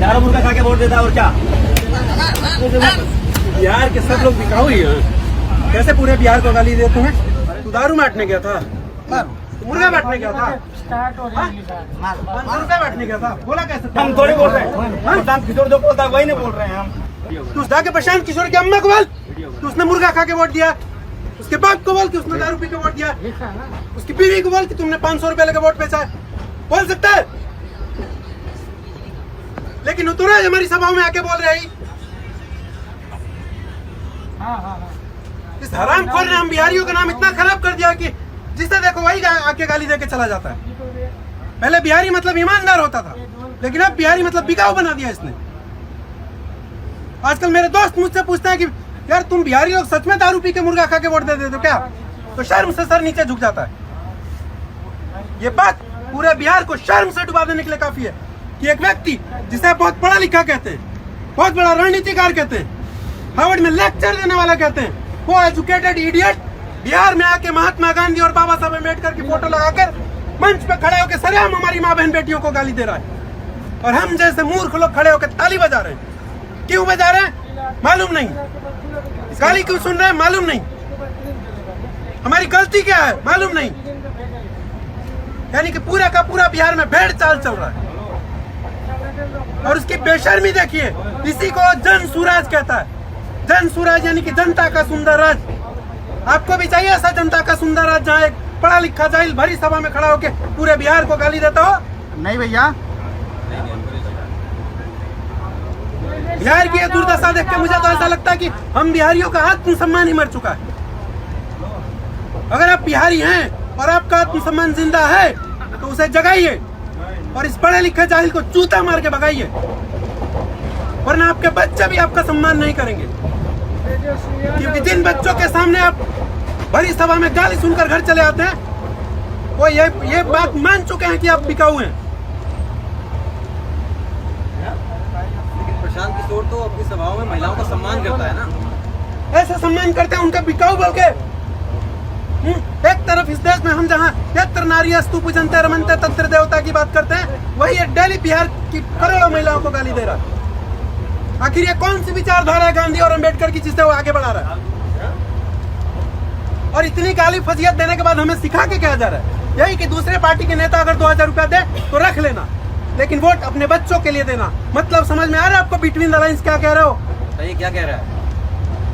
दारू मुर्गा खा के वोट देता है और क्या? बिहार के सब लोग बिकाऊ ही हैं। कैसे पूरे बिहार को गाली देते हैं? तू दारू बांटने गया था, मुर्गा बांटने गया था, 500 रुपए बांटने गया था, बोला कैसे? हम थोड़ी बोल रहे हैं, प्रशांत किशोर जो बोलता है वही नहीं बोल रहे हैं हम। तू जाके प्रशांत किशोर की अम्मा को बोल कि उसने मुर्गा खा के वोट दिया, उसके बाप को बोल कि उसने दारू पी के वोट दिया, उसकी बीवी को बोल कि तुमने 500 रुपए लेकर वोट बेचा है, बोल सकता है? लेकिन तू आज हमारी सभाओं में आके बोल रही इस हरामखोर ने हम बिहारियों का नाम इतना खराब कर दिया कि जिसे देखो वही आके गाली देके चला जाता है। पहले बिहारी मतलब ईमानदार होता था, लेकिन अब बिहारी मतलब बिकाऊ बना दिया इसने। आजकल मेरे दोस्त मुझसे पूछते हैं कि यार तुम बिहारी लोग सच में दारू पी के मुर्गा खा के वोट दे देते हो क्या? तो शर्म से सर नीचे झुक जाता है। ये बात पूरे बिहार को शर्म से डुबा देने के लिए काफी है कि एक व्यक्ति जिसे बहुत पढ़ा लिखा कहते हैं, बहुत बड़ा रणनीतिकार कहते हैं, हार्वर्ड में लेक्चर देने वाला कहते हैं, वो एजुकेटेड इडियट बिहार में आके महात्मा गांधी और बाबा साहब अम्बेडकर की फोटो लगाकर मंच पे खड़े होकर सरेआम हमारी माँ बहन बेटियों को गाली दे रहा है और हम जैसे मूर्ख लोग खड़े होकर ताली बजा रहे हैं। क्यों बजा रहे हैं मालूम नहीं, गाली क्यों सुन रहे हैं मालूम नहीं, हमारी गलती क्या है मालूम नहीं। यानी कि पूरा का पूरा बिहार में भेड़ चाल चल रहा है और उसकी बेशर्मी देखिए। इसी को जन सुराज कहता है। जन सुराज यानी कि जनता का सुंदर राज। आपको भी चाहिए ऐसा जनता का सुंदर राज जहाँ एक पढ़ा लिखा जाहिल भरी सभा में खड़ा होकर पूरे बिहार को गाली देता हो? नहीं भैया, बिहार की ये दुर्दशा देख के मुझे तो ऐसा लगता है कि हम बिहारियों का आत्मसम्मान ही मर चुका है। अगर आप बिहारी हैं और आपका आत्मसम्मान जिंदा है तो उसे जगाइए और इस पढ़े लिखे जाहिल को जूता मार के भगाइए, वरना आपके बच्चे भी आपका सम्मान नहीं करेंगे। क्योंकि जिन बच्चों के सामने आप भरी सभा में गाली सुनकर घर चले आते हैं वो ये बात मान चुके हैं कि आप बिकाऊ हैं। लेकिन प्रशांत किशोर तो अपनी सभाओं में महिलाओं का सम्मान करता है ना। ऐसा सम्मान करते हैं उनका बिकाऊ बोल के। एक तरफ इस देश में हम जहाँ यत्र नारी अस्तु पूजन्ते रमन्ते तत्र देवता की बात करते हैं, वही ये डेली बिहार की करोड़ों महिलाओं को गाली दे रहा है। आखिर ये कौन सी विचारधारा है गांधी और अंबेडकर की जिसे वो आगे बढ़ा रहा है? और इतनी गाली फजीयत देने के बाद हमें सिखा के क्या जा रहा है? यही कि दूसरे पार्टी के नेता अगर 2000 रुपया दे तो रख लेना, लेकिन वोट अपने बच्चों के लिए देना। मतलब समझ में आ रहा है आपको बिटवीन द लाइन्स क्या कह रहे हो? सही क्या कह रहा है?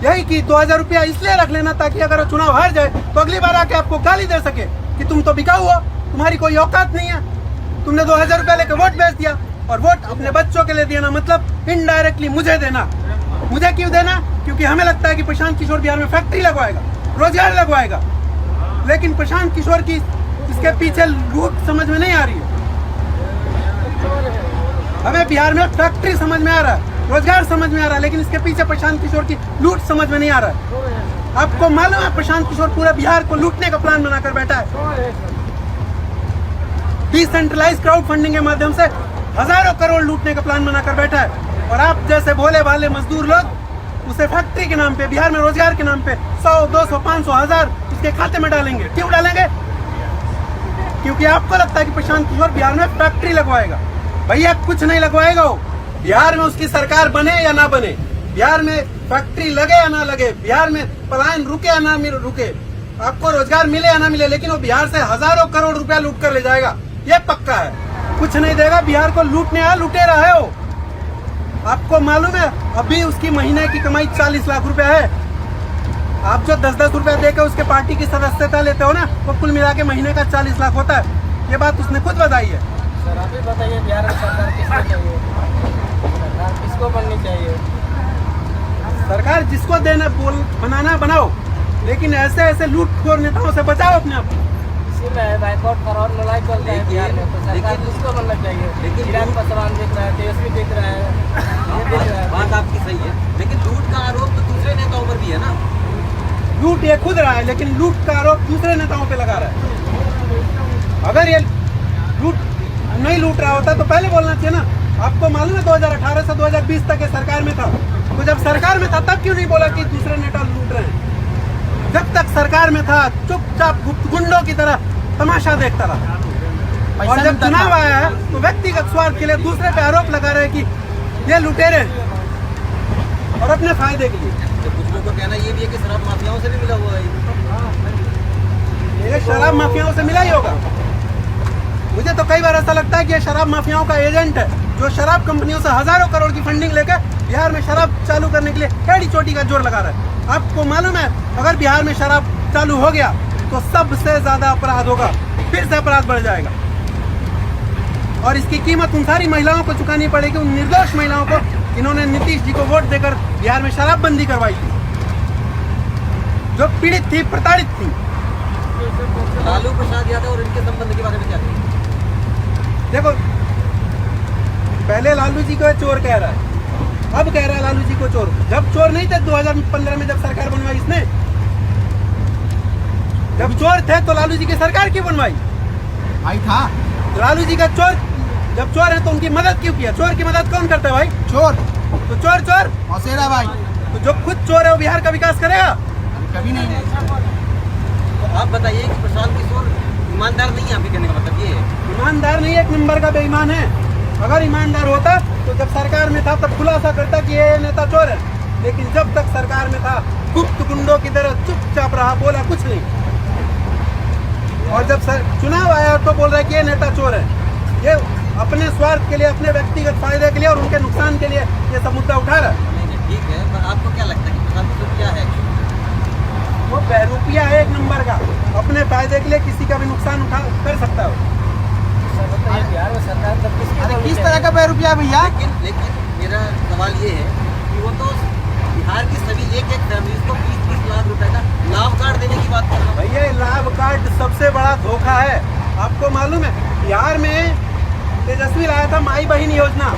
यही कि 2000 रुपया इसलिए रख लेना ताकि अगर चुनाव हार जाए तो अगली बार आके आपको गाली दे सके कि तुम तो बिकाऊ हो, तुम्हारी कोई औकात नहीं है, तुमने 2000 रुपया लेकर वोट बेच दिया। और वोट अपने बच्चों के लिए देना मतलब इनडायरेक्टली मुझे देना। मुझे क्यों देना? क्योंकि हमें लगता है कि प्रशांत किशोर बिहार में फैक्ट्री लगवाएगा, रोजगार लगवाएगा, लेकिन प्रशांत किशोर की इसके पीछे लूट समझ में नहीं आ रही है। हमें बिहार में फैक्ट्री समझ में आ रहा है, रोजगार समझ में आ रहा है, लेकिन इसके पीछे प्रशांत किशोर की लूट समझ में नहीं आ रहा है। आपको मालूम है प्रशांत किशोर पूरे बिहार को लूटने का प्लान बनाकर बैठा है। डिसेंट्रलाइज क्राउड फंडिंग के माध्यम से हजारों करोड़ लूटने का प्लान बनाकर बैठा है और आप जैसे भोले भाले मजदूर लोग उसे फैक्ट्री के नाम पे, बिहार में रोजगार के नाम पे 100, 200, 500, 1000 उसके खाते में डालेंगे। क्यों डालेंगे? क्योंकि आपको लगता है कि प्रशांत किशोर बिहार में फैक्ट्री लगवाएगा। भैया कुछ नहीं लगवाएगा वो। बिहार में उसकी सरकार बने या ना बने, बिहार में फैक्ट्री लगे या ना लगे, बिहार में पलायन रुके या ना रुके, आपको रोजगार मिले या ना मिले, लेकिन वो बिहार से हजारों करोड़ रुपया लूट कर ले जाएगा, ये पक्का है। कुछ नहीं देगा, बिहार को लूटने आ लुटेरा है वो। आपको मालूम है अभी उसकी महीने की कमाई 40 लाख रुपया है। आप जो 10-10 रुपया देकर उसके पार्टी की सदस्यता लेते हो ना, वो कुल मिला के महीने का 40 लाख होता है। ये बात उसने खुद बताई है। सर आप ही बताइए बिहार में सरकार किसको चाहिए? सरकार किसको बननी चाहिए? सरकार जिसको देना बनाना बनाओ, लेकिन ऐसे ऐसे लूटखोर नेताओं से बचाओ अपने आप। इसीलिए बाइकआउट फरौर लड़ाई चल रहा है बिहार में, तो सरकार किसको बनना चाहिए? लेकिन चिराग पासवान दिख रहा है, तेजस्वी दिख रहा है, ये दिख रहा है। बात आपकी सही है, लेकिन लूट का आरोप तो दूसरे नेताओं पर भी है ना। लूट ये खुद रहा है, लेकिन लूट का आरोप दूसरे नेताओं पे लगा रहा है। अगर ये लूट नहीं लूट रहा होता तो पहले बोलना चाहिए ना। आपको मालूम है 2018 से 2020 तक ये सरकार में था, तो जब सरकार में था तब क्यों नहीं बोला कि दूसरे नेता लूट रहे हैं? जब तक सरकार में था चुपचाप गुंडों की तरह तमाशा देखता रहा, और जब चुनाव आया है तो व्यक्तिगत स्वार्थ के लिए दूसरे पे आरोप लगा रहे कि ये लुटेरे हैं और अपने फायदे के लिए। तो कुछ लोगों का कहना ये भी है कि शराब माफियाओं से भी मिला हुआ है। ये शराब माफियाओं से मिला ही होगा। मुझे तो कई बार ऐसा लगता है कि ये शराब माफियाओं का एजेंट है, जो शराब कंपनियों से हजारों करोड़ की फंडिंग लेकर बिहार में शराब चालू करने के लिए टेढ़ी चोटी का जोर लगा रहा है। आपको मालूम है, अगर बिहार में शराब चालू हो गया तो सबसे ज्यादा अपराध होगा, फिर से अपराध बढ़ जाएगा और इसकी कीमत उन सारी महिलाओं को चुकानी पड़ेगी, उन निर्दोष महिलाओं को इन्होंने नीतीश जी को वोट देकर बिहार में शराबबंदी करवाई थी, जो पीड़ित थी, प्रताड़ित थी। लालू प्रसाद यादव और इनके संबंध के बारे में क्या कहेंगे? देखो, पहले लालू जी को चोर कह रहा है, अब कह रहा है लालू जी को चोर। जब चोर नहीं थे 2015 में, जब सरकार बनवाई इसने, जब चोर थे तो लालू जी की सरकार क्यों बनवाई? भाई था लालू जी का चोर, जब चोर है तो उनकी मदद क्यों किया? चोर की मदद कौन करता है भाई? चोर तो चोर चोर, मौसेरा भाई तो जो खुद चोर है वो बिहार का विकास करेगा? कभी नहीं। तो आप बताइए कि प्रशांत किशोर ईमानदार नहीं है, आपके कहने का मतलब ये है? ईमानदार नहीं, एक नंबर का बेईमान है। अगर ईमानदार होता तो जब सरकार में था तब खुलासा करता कि ये नेता चोर है, लेकिन जब तक सरकार में था गुप्त गुंडों की तरह चुपचाप रहा, बोला कुछ नहीं। और जब चुनाव आया तो बोल रहा है कि ये नेता चोर है। ये अपने स्वार्थ के लिए, अपने व्यक्तिगत फायदे के लिए और उनके नुकसान के लिए ये सब मुद्दा उठा रहा है। नहीं, ठीक है, पर आपको क्या लगता है कि प्रशांत किशोर क्या है? वो बहरूपिया है एक नंबर का, अपने फायदे के लिए किसी का भी नुकसान उठा कर सकता है। बिहार में सरकार तब अरे किस तरह का ₹1 भैया? लेकिन मेरा सवाल ये है कि वो तो बिहार की सभी एक फैमिली को 20-20 लाख रुपए का लाभ कार्ड देने की बात कर रहा हूँ। भैया ये लाभ कार्ड सबसे बड़ा धोखा है। आपको मालूम है, बिहार में तेजस्वी लाया था माई बहन योजना,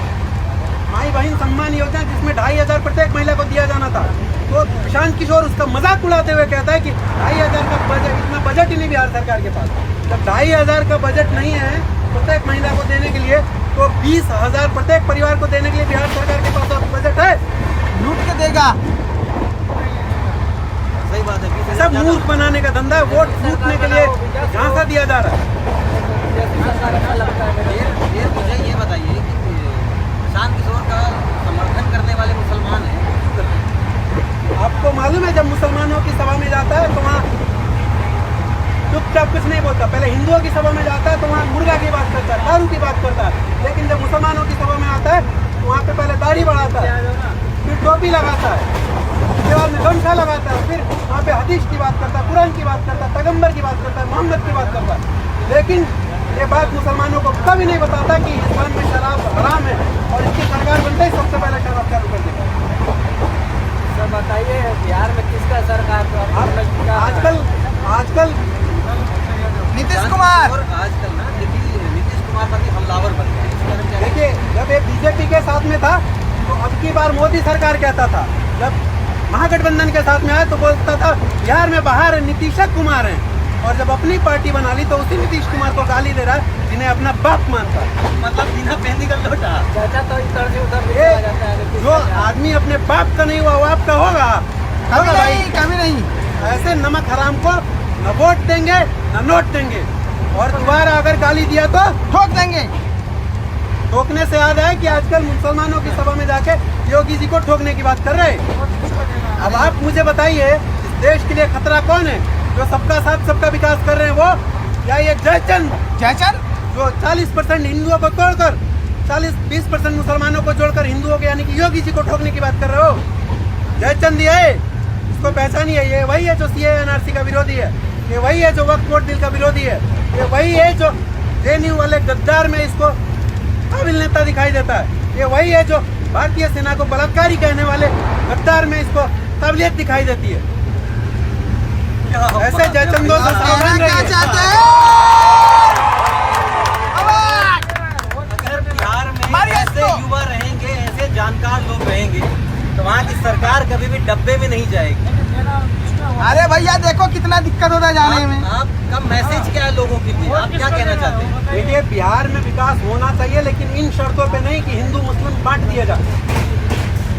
माई बहन सम्मान योजना, जिसमें 2500 प्रत्येक महिला को दिया जाना था। तो प्रशांत किशोर उसका मजाक उड़ाते हुए कहता है कि 2500 का बजट, इतना बजट ही नहीं बिहार सरकार के पास। जब 2500 का बजट नहीं है प्रत्येक महिला को देने के लिए, तो 20,000 प्रत्येक परिवार को देने के लिए बिहार सरकार के पास बजट है। लूट के देगा। सही बात है, 20,000 सब मूर्ख बनाने का धंधा है, वोट लूटने के लिए झांसा दिया जा रहा है। फिर मुझे ये बताइए कि प्रशांत किशोर का समर्थन करने वाले मुसलमान हैं, क्यों करते हैं? आपको मालूम है, जब मुसलमानों की सभा में जाता है तो वहाँ चुपचाप कुछ नहीं बोलता। पहले हिंदुओं की सभा में जाता है तो वहाँ मुर्गा की बात करता है, दारू की बात करता है। लेकिन जब मुसलमानों की सभा में आता है तो वहाँ पे पहले दाढ़ी बढ़ाता है, फिर टोपी लगाता है, उसके बाद में गमछा लगाता है, फिर वहाँ पे हदीस की बात करता है, कुरान की बात करता है, पैगम्बर की बात करता है, मोहम्मद की बात करता है। लेकिन ये बात मुसलमानों को कभी नहीं बताता कि इस्लाम में शराब हराम है और इसकी सरकार बनते ही सबसे पहले शराब चालू कर देगा। सर बताइए, बिहार में किसका सरकार? आजकल नीतीश कुमार। और आजकल ना नीतीश कुमार पर भी हमलावर बन गए। इसके बारे में क्या कहेंगे? देखिए, जब ये बीजेपी के साथ में था तो अब की बार मोदी सरकार कहता था, जब महागठबंधन के साथ में आया तो बोलता था बिहार में बाहर नीतीश कुमार हैं, और जब अपनी पार्टी बना ली तो उसी नीतीश कुमार को गाली दे रहा है जिन्हें अपना बाप मानता है। मतलब बिना पहनी का लौटा। चाचा तो इधर से उधर भी ये चला जाता है, लेकिन जो आदमी अपने बाप का नहीं हुआ वो आपका होगा कभी भाई। नहीं, कभी नहीं। ऐसे नमक हराम को न वोट देंगे न नोट देंगे, और दोबारा अगर गाली दिया तो ठोक देंगे। ठोकने से याद है कि आजकल मुसलमानों की सभा में जाके योगी जी को ठोकने की बात कर रहे हैं। अब आप मुझे बताइए, इस देश के लिए खतरा कौन है? जो सबका साथ सबका विकास कर रहे हैं वो, या ये जयचंद जो 40% हिंदुओं को तोड़कर 40-20% मुसलमानों को जोड़कर हिंदुओं के यानी कि योगी जी को ठोकने की बात कर रहे हो? जयचंद ये है, इसको पहचानिए। ये वही है जो CAA NRC का विरोधी है, ये वही है जो वक्फ बोर्ड बिल का विरोधी है, ये वही है जो JNU वाले गद्दार में इसको काबिल नेता दिखाई देता है, ये वही है जो भारतीय सेना को बलात्कारी कहने वाले गद्दार में इसको काबिलियत दिखाई देती है। ऐसे जयचंदों से सावधान क्या रहिए। चाहते हैं? अगर बिहार में मारिए ऐसे इसको। युवा रहेंगे, ऐसे जानकार लोग रहेंगे, तो वहाँ की सरकार कभी भी डब्बे में नहीं जाएगी। अरे भैया देखो कितना दिक्कत होता है जाने में। आपका मैसेज क्या है लोगों के लिए? आप क्या कहना चाहते हैं? देखिए, बिहार में विकास होना चाहिए, लेकिन इन शर्तों पे नहीं कि हिंदू मुस्लिम बांट दिया जाए,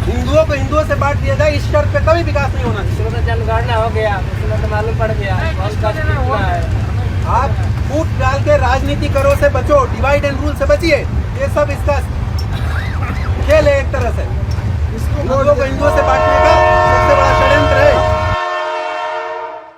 हिंदुओं को हिंदुओं से बांट दिया जाए। इस शर्त पे कभी विकास नहीं होना चाहिए। उसमें तो जनगणना हो गया, उसमें तो मालूम पड़ गया कौन सा कितना है। आप फूट डाल के राजनीति करो से बचो, डिवाइड एंड रूल से बचिए। ये सब इसका खेल है एक तरह तरह से इसको हिंदुओं को हिंदुओं से बांट